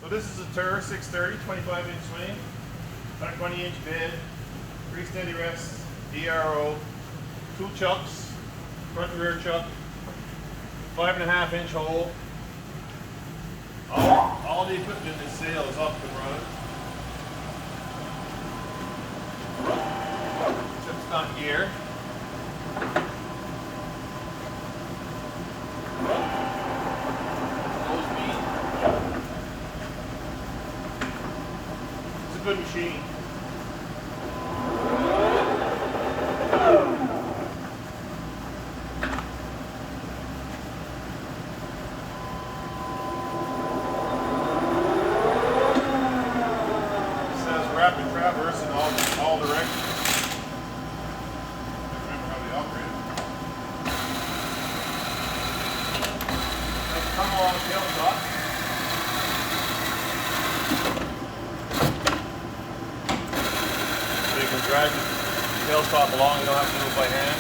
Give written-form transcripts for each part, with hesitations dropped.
So this is a Tour 630, 25-inch swing, 120-inch bed, 3 steady rests, DRO, 2 chucks, front and rear chuck, 5.5-inch hole. All the equipment in this sail is up and running. Except it's not gear. It's a good machine. Rapid traverse in all directions. I remember how they operate it. Let's come along the tail top. So you can drag the tail top along, you don't have to do it by hand.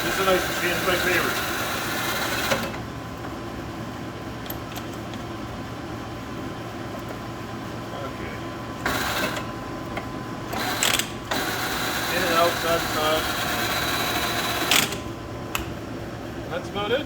It's a nice machine, it's my favorite. Okay. In and out, side to side. That's about it.